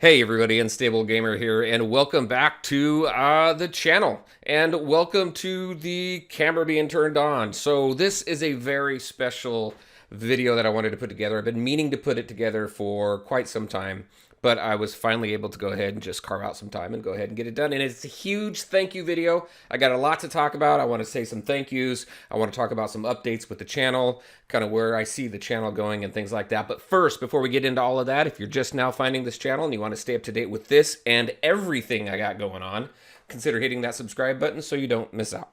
Hey everybody, Unstable Gamer here, and welcome back to the channel, and welcome to the camera being turned on. So this is a very special video that I wanted to put together. I've been meaning to put it together for quite some time, but I was finally able to go ahead and just carve out some time and go ahead and get it done. And it's a huge thank you video. I got a lot to talk about. I want to say some thank yous. I want to talk about some updates with the channel, kind of where I see the channel going and things like that. But first, before we get into all of that, if you're just now finding this channel and you want to stay up to date with this and everything I got going on, consider hitting that subscribe button so you don't miss out.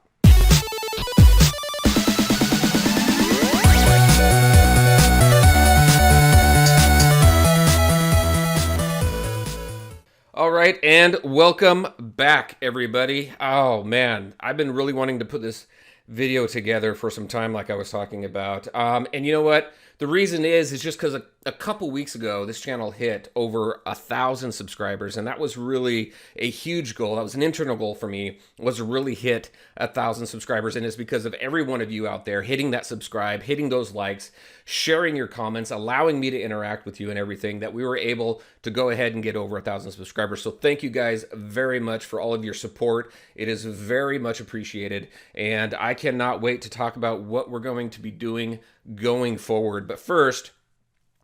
All right, and welcome back, everybody. Oh man, I've been really wanting to put this video together for some time, like I was talking about. And you know what? The reason is just because a couple weeks ago, this channel hit over 1,000 subscribers, and that was really a huge goal. That was an internal goal for me, was to really hit 1,000 subscribers, and it's because of every one of you out there hitting that subscribe, hitting those likes, sharing your comments, allowing me to interact with you and everything, that we were able to go ahead and get over 1,000 subscribers. So thank you guys very much for all of your support. It is very much appreciated, and I cannot wait to talk about what we're going to be doing going forward. But first,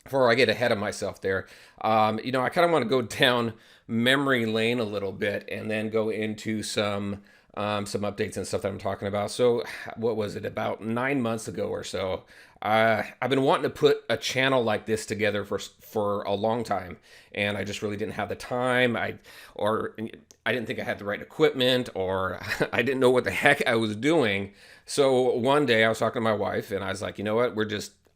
before I get ahead of myself there, I kind of want to go down memory lane a little bit and then go into some updates and stuff that I'm talking about. So what was it, about 9 months ago or so, I've been wanting to put a channel like this together for a long time, and I just really didn't have the time. I didn't think I had the right equipment, or I didn't know what the heck I was doing. So one day I was talking to my wife, and I was like, you know what,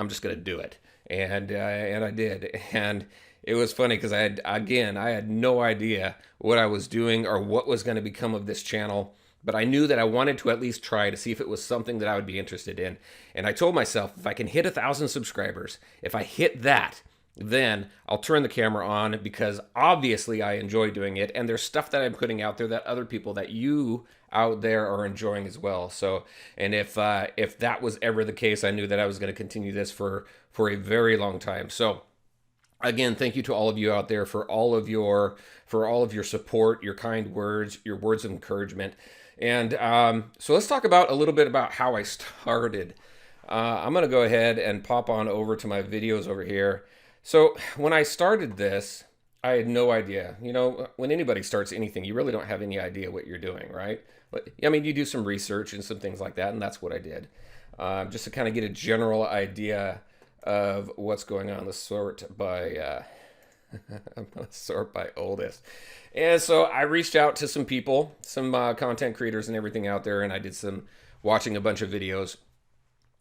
I'm just gonna do it. And I did. And it was funny because I had no idea what I was doing or what was going to become of this channel, but I knew that I wanted to at least try to see if it was something that I would be interested in. And I told myself, if I can hit 1,000 subscribers, if I hit that, then I'll turn the camera on, because obviously I enjoy doing it, and there's stuff that I'm putting out there that other people, that you out there, are enjoying as well. So, and if that was ever the case, I knew that I was going to continue this for a very long time. So again, thank you to all of you out there for all of your support, your kind words, your words of encouragement. And so let's talk about a little bit about how I started. I'm going to go ahead and pop on over to my videos over here. So when I started this, I had no idea. You know, when anybody starts anything, you really don't have any idea what you're doing, right? But I mean, you do some research and some things like that, and that's what I did. Just to kind of get a general idea of what's going on. Let's sort by I'm gonna sort by oldest. And so I reached out to some people, some content creators and everything out there, and I did some watching a bunch of videos.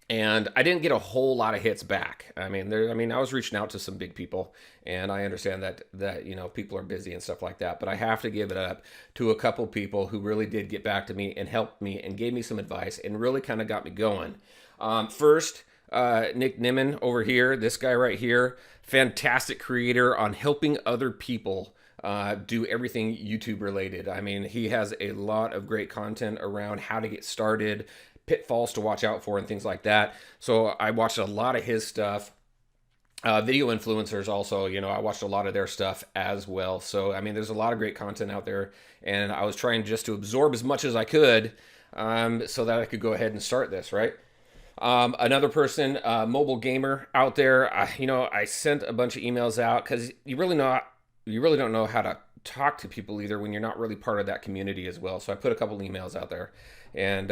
And I didn't get a whole lot of hits back. I mean, I was reaching out to some big people, and I understand that people are busy and stuff like that. But I have to give it up to a couple people who really did get back to me and helped me and gave me some advice and really kind of got me going. First, Nick Nimmin over here, this guy right here, fantastic creator on helping other people do everything YouTube related. I mean, he has a lot of great content around how to get started, pitfalls to watch out for, and things like that. So I watched a lot of his stuff. Video influencers also, I watched a lot of their stuff as well. So, I mean, there's a lot of great content out there, and I was trying just to absorb as much as I could so that I could go ahead and start this, right? Another person, Mobile Gamer out there, I sent a bunch of emails out, because you really don't know how to talk to people either when you're not really part of that community as well. So I put a couple emails out there, and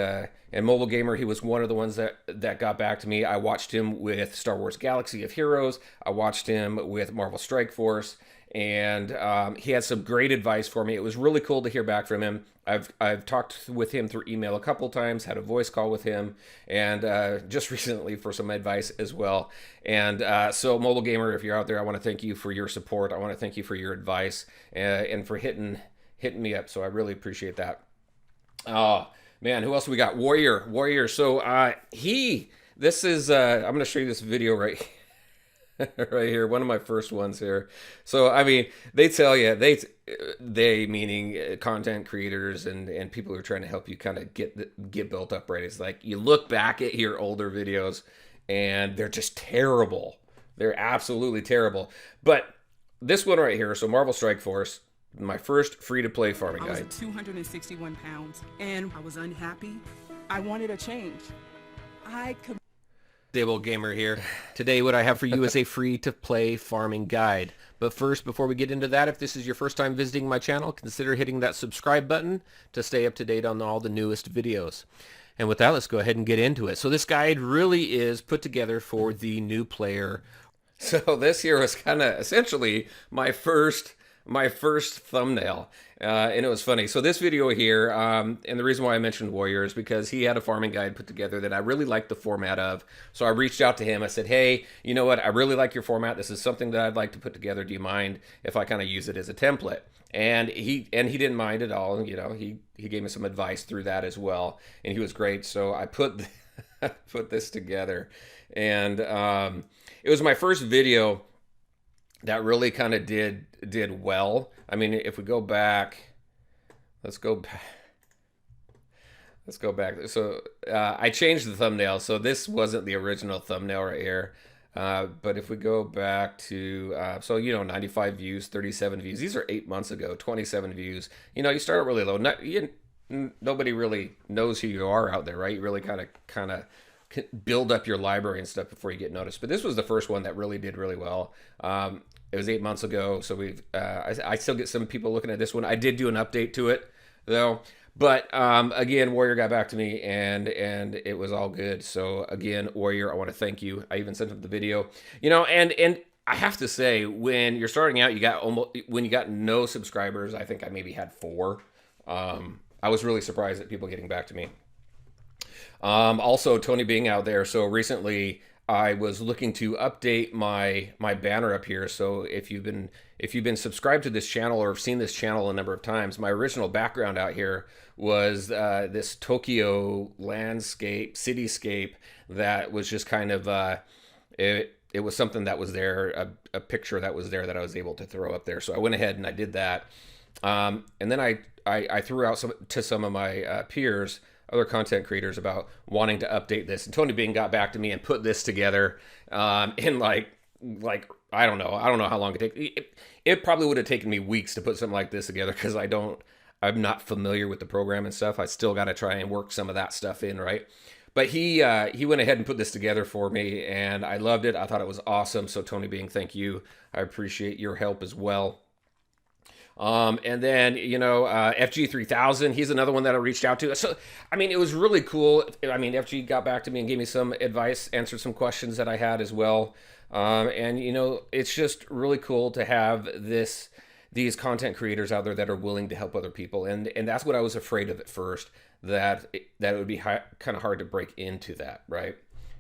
Mobile Gamer, he was one of the ones that got back to me. I watched him with Star Wars Galaxy of Heroes. I watched him with Marvel Strike Force, and he had some great advice for me. It was really cool to hear back from him. I've talked with him through email a couple times, had a voice call with him, and just recently for some advice as well. And so Mobile Gamer, if you're out there, I want to thank you for your support. I want to thank you for your advice and for hitting me up. So I really appreciate that. Oh man, who else we got? Warrior. So I'm going to show you this video right here. Right here, one of my first ones here. So I mean, they tell you, they meaning content creators and people who are trying to help you kind of get built up, right? It's like you look back at your older videos and they're just terrible. They're absolutely terrible. But this one right here, so Marvel Strike Force, my first free-to-play farming I was guide. 261 pounds and I was unhappy. I wanted a change. Stable Gamer here. Today what I have for you is a free-to-play farming guide. But first, before we get into that, if this is your first time visiting my channel, consider hitting that subscribe button to stay up to date on all the newest videos. And with that, let's go ahead and get into it. So this guide really is put together for the new player. So this here was kind of essentially my first thumbnail, and it was funny. So this video here, and the reason why I mentioned Warrior is because he had a farming guide put together that I really liked the format of. So I reached out to him. I said, hey, you know what? I really like your format. This is something that I'd like to put together. Do you mind if I kind of use it as a template? And he didn't mind at all. You know, he gave me some advice through that as well, and he was great. So I put put this together, and it was my first video that really kind of did well. I mean, if we go back, let's go back. So I changed the thumbnail, so this wasn't the original thumbnail right here. But if we go back to, so, you know, 95 views, 37 views. These are 8 months ago, 27 views. You know, you start out really low. Nobody really knows who you are out there, right? You really kind of build up your library and stuff before you get noticed. But this was the first one that really did really well. It was 8 months ago, so I still get some people looking at this one. I did do an update to it though, but again, Warrior got back to me, and it was all good. So again, Warrior, I want to thank you. I even sent him the video, you know, and I have to say, when you're starting out, when you got no subscribers, I think I maybe had 4. I was really surprised at people getting back to me. Also, Tony being out there. So recently I was looking to update my banner up here. So if you've been subscribed to this channel or have seen this channel a number of times, my original background out here was this Tokyo landscape, cityscape that was just kind of it was something that was there, a picture that was there that I was able to throw up there. So I went ahead and I did that, and then I threw out to some of my peers, other content creators, about wanting to update this, and Tony Bing got back to me and put this together in like I don't know how long it probably would have taken me weeks to put something like this together, because I'm not familiar with the program and stuff. I still got to try and work some of that stuff in, right? But he went ahead and put this together for me, and I loved it. I thought it was awesome. So Tony Bing, thank you. I appreciate your help as well. And then, you know, FG3000, he's another one that I reached out to. So, I mean, it was really cool. I mean, FG got back to me and gave me some advice, answered some questions that I had as well. And, you know, it's just really cool to have these content creators out there that are willing to help other people. And that's what I was afraid of at first, that it would be kind of hard to break into that, right?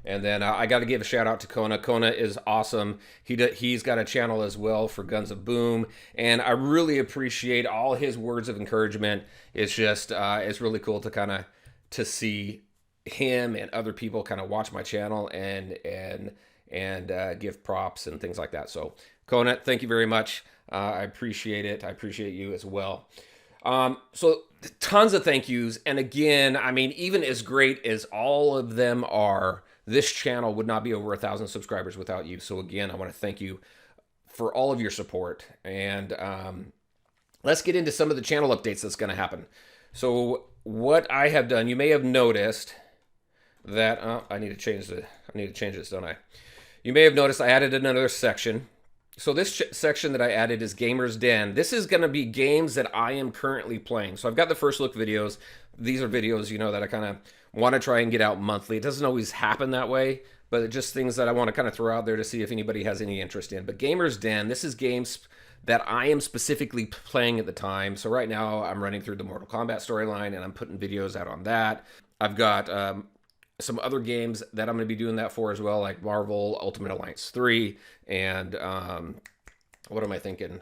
And then I got to give a shout out to Kona. Kona is awesome. He's got a channel as well for Guns of Boom, and I really appreciate all his words of encouragement. It's just it's really cool to see him and other people kind of watch my channel and give props and things like that. So Kona, thank you very much. I appreciate it. I appreciate you as well. So tons of thank yous. And again, I mean, even as great as all of them are, this channel would not be over 1,000 subscribers without you. So again, I want to thank you for all of your support. And let's get into some of the channel updates that's going to happen. So what I have done, you may have noticed that I need to change this, don't I? You may have noticed I added another section. So this section that I added is Gamer's Den. This is going to be games that I am currently playing. So I've got the first look videos. These are videos, you know, that I kind of want to try and get out monthly. It doesn't always happen that way, but it's just things that I want to kind of throw out there to see if anybody has any interest in. But Gamer's Den, this is games that I am specifically playing at the time. So right now I'm running through the Mortal Kombat storyline and I'm putting videos out on that. I've got some other games that I'm going to be doing that for as well, like Marvel Ultimate Alliance 3 and what am I thinking?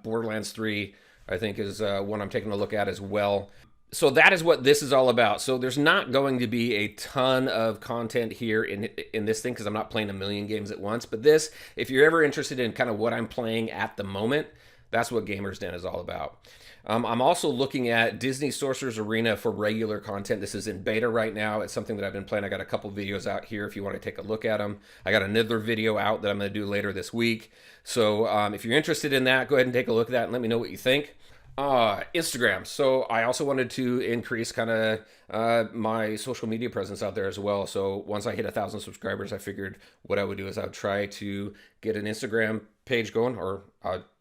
Borderlands 3, I think, is one I'm taking a look at as well. So that is what this is all about. So there's not going to be a ton of content here in this thing, because I'm not playing a million games at once. But this, if you're ever interested in kind of what I'm playing at the moment, That's what Gamers Den is all about. I'm also looking at Disney Sorcerer's Arena for regular content. This is in beta right now. It's something that I've been playing. I got a couple videos out here if you want to take a look at them. I got another video out that I'm going to do later this week. So if you're interested in that, go ahead and take a look at that and let me know what you think. Instagram. So I also wanted to increase kind of my social media presence out there as well. So once I hit 1,000 subscribers, I figured what I would do is I would try to get an Instagram page going, or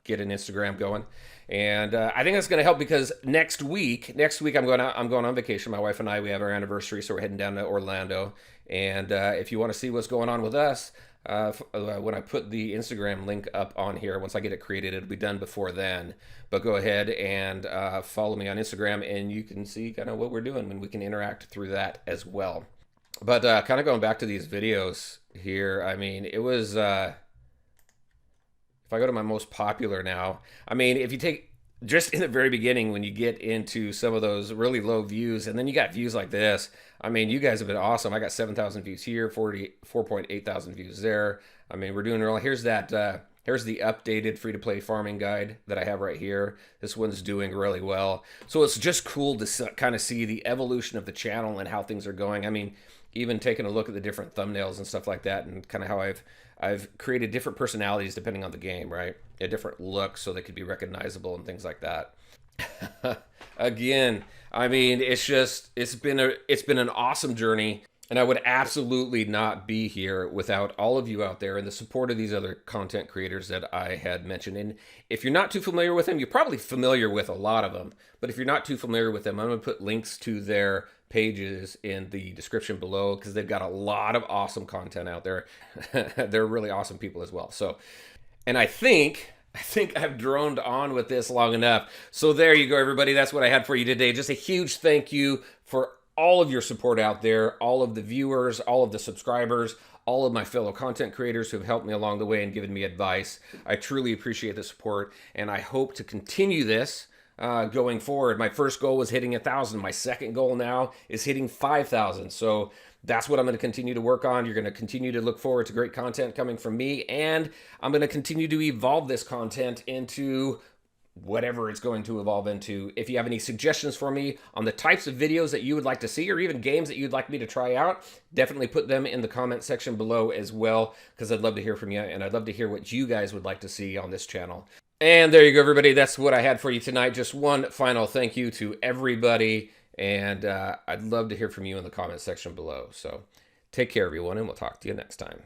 get an Instagram going. And I think that's going to help because next week I'm going on vacation. My wife and I, we have our anniversary, so we're heading down to Orlando. And if you want to see what's going on with us, when I put the Instagram link up on here, once I get it created, it'll be done before then. But go ahead and follow me on Instagram, and you can see kind of what we're doing, and we can interact through that as well. But kind of going back to these videos here, I mean, it was... if I go to my most popular now, I mean, if you take just in the very beginning when you get into some of those really low views, and then you got views like this, I mean, you guys have been awesome. I got 7,000 views here, 4.8 thousand views there. I mean, we're doing really, here's that, here's the updated free-to-play farming guide that I have right here. This one's doing really well. So it's just cool to kind of see the evolution of the channel and how things are going. I mean, even taking a look at the different thumbnails and stuff like that, and kind of how I've created different personalities depending on the game, right? A different look so they could be recognizable and things like that. Again, I mean, it's been an awesome journey, and I would absolutely not be here without all of you out there and the support of these other content creators that I had mentioned. And if you're not too familiar with them, you're probably familiar with a lot of them, but if you're not too familiar with them, I'm going to put links to their pages in the description below because they've got a lot of awesome content out there. They're really awesome people as well. So, and I think I've droned on with this long enough. So there you go, everybody. That's what I had for you today. Just a huge thank you for all of your support out there, all of the viewers, all of the subscribers, all of my fellow content creators who have helped me along the way and given me advice. I truly appreciate the support, and I hope to continue this going forward. My first goal was hitting 1,000. My second goal now is hitting 5,000. So that's what I'm going to continue to work on. You're going to continue to look forward to great content coming from me, and I'm going to continue to evolve this content into whatever it's going to evolve into. If you have any suggestions for me on the types of videos that you would like to see, or even games that you'd like me to try out, definitely put them in the comment section below as well, because I'd love to hear from you, and I'd love to hear what you guys would like to see on this channel. And there you go, everybody. That's what I had for you tonight. Just one final thank you to everybody, and I'd love to hear from you in the comment section below. So take care, everyone, and we'll talk to you next time.